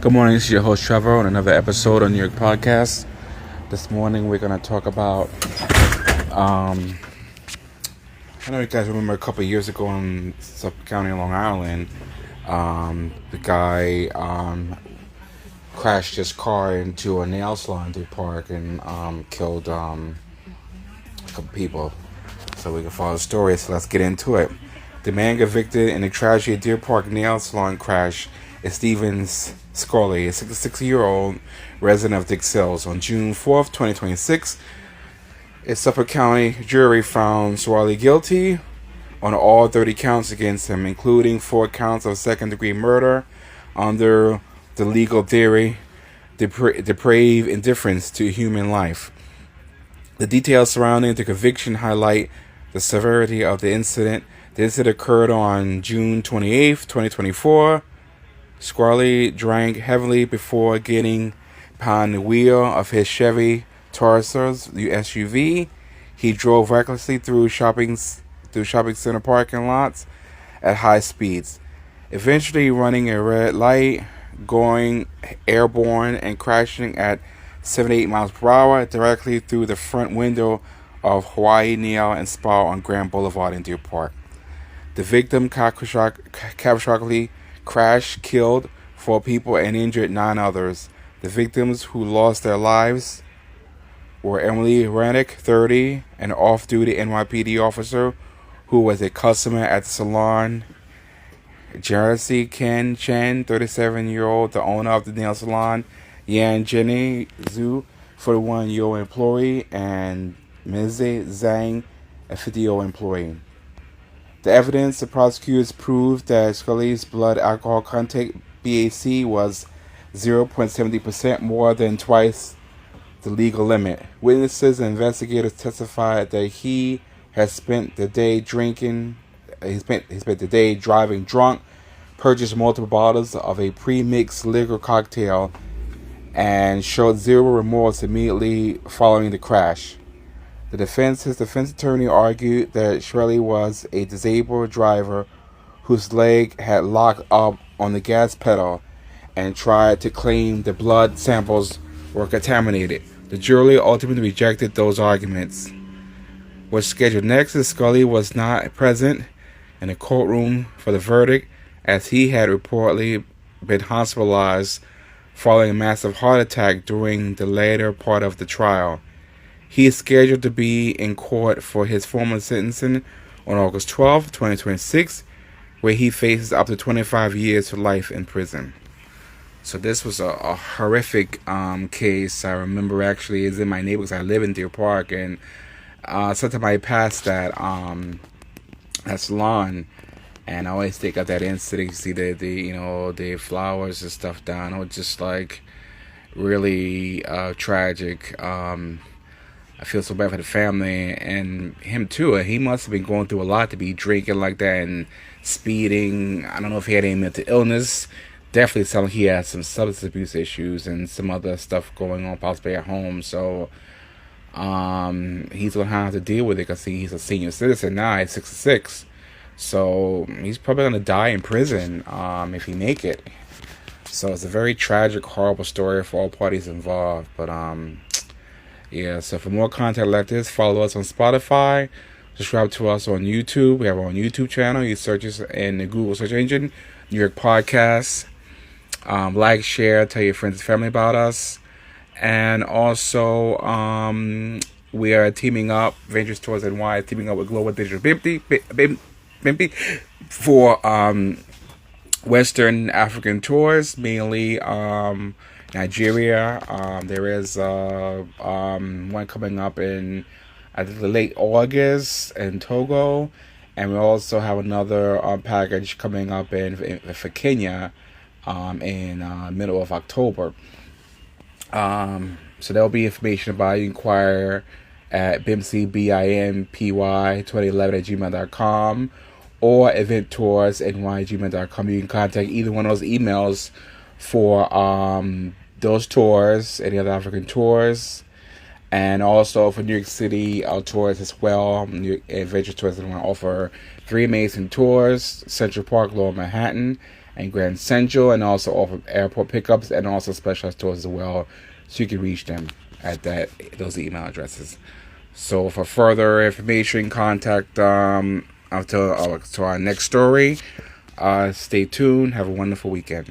Good morning, this is your host Trevor on another episode on New York Podcast. This morning we're going to talk about, I know you guys remember a couple of years ago in Suffolk County, Long Island, the guy crashed his car into a nail salon in Deer Park and killed a couple people. So we can follow the story, so let's get into it. The man convicted in the tragedy of Deer Park nail salon crash is Stephen Scully, a 66-year-old resident of Dick Sills. On June 4th, 2026, a Suffolk County jury found Scully guilty on all 30 counts against him, including 4 counts of second-degree murder under the legal theory, depraved indifference to human life. The details surrounding the conviction highlight the severity of the incident. The incident occurred on June 28th, 2024. Scully drank heavily before getting behind the wheel of his Chevy Taurus SUV. He drove recklessly through shopping center parking lots at high speeds, eventually running a red light, going airborne, and crashing at 78 miles per hour directly through the front window of Hawaii Nail and Spa on Grand Boulevard in Deer Park. The victim catastrophically crashed, killed 4 people, and injured 9 others. The victims who lost their lives were Emily Rannick, 30, an off-duty NYPD officer who was a customer at the salon; Jersey Ken Chen, 37-year-old, the owner of the nail salon; Yan Jenny Zhu, 41-year-old employee; and Mizze Zhang, a 50-year-old employee. The evidence, the prosecutors proved that Scully's blood alcohol content, BAC, was 0.70% more than twice the legal limit. Witnesses and investigators testified that he had spent the day drinking. He spent the day driving drunk, purchased multiple bottles of a pre-mixed liquor cocktail, and showed zero remorse immediately following the crash. His defense attorney argued that Shirley was a disabled driver whose leg had locked up on the gas pedal and tried to claim the blood samples were contaminated. The jury ultimately rejected those arguments. What's scheduled next is Scully was not present in the courtroom for the verdict, as he had reportedly been hospitalized following a massive heart attack during the later part of the trial. He is scheduled to be in court for his formal sentencing on August 12, 2026, where he faces up to 25 years to life in prison. So this was a horrific case. I remember actually it's in my neighborhood. I live in Deer Park, and sometime I passed that salon, and I always think of that incident. You see the flowers and stuff down. It was just like really tragic. I feel so bad for the family and him too. He must have been going through a lot to be drinking like that and speeding. I don't know if he had any mental illness. Definitely sounded like he had some substance abuse issues and some other stuff going on possibly at home. So he's going to have to deal with it because he's a senior citizen now. He's 66. So he's probably going to die in prison if he make it. So it's a very tragic, horrible story for all parties involved. But yeah, so for more content like this, follow us on Spotify. Subscribe to us on YouTube. We have our own YouTube channel. You search us in the Google search engine, New York Podcasts. Like, share, tell your friends and family about us. And also, we are teaming up, Ventures Tours NY, teaming up with Global Digital Bimpy for Western African tours, mainly Nigeria. There is one coming up in I think late August in Togo, and we also have another package coming up for Kenya in middle of October. So there'll be information about it. You inquire at bimpy2011@gmail.com or eventtoursny@gmail.com. You can contact either one of those emails for those tours, any other African tours, and also for New York City tours as well. New York Adventure Tours is going to offer 3 amazing tours: Central Park, Lower Manhattan, and Grand Central, and also offer airport pickups and also special stores as well, so you can reach them at those email addresses. So for further information, contact to our next story. Stay tuned. Have a wonderful weekend.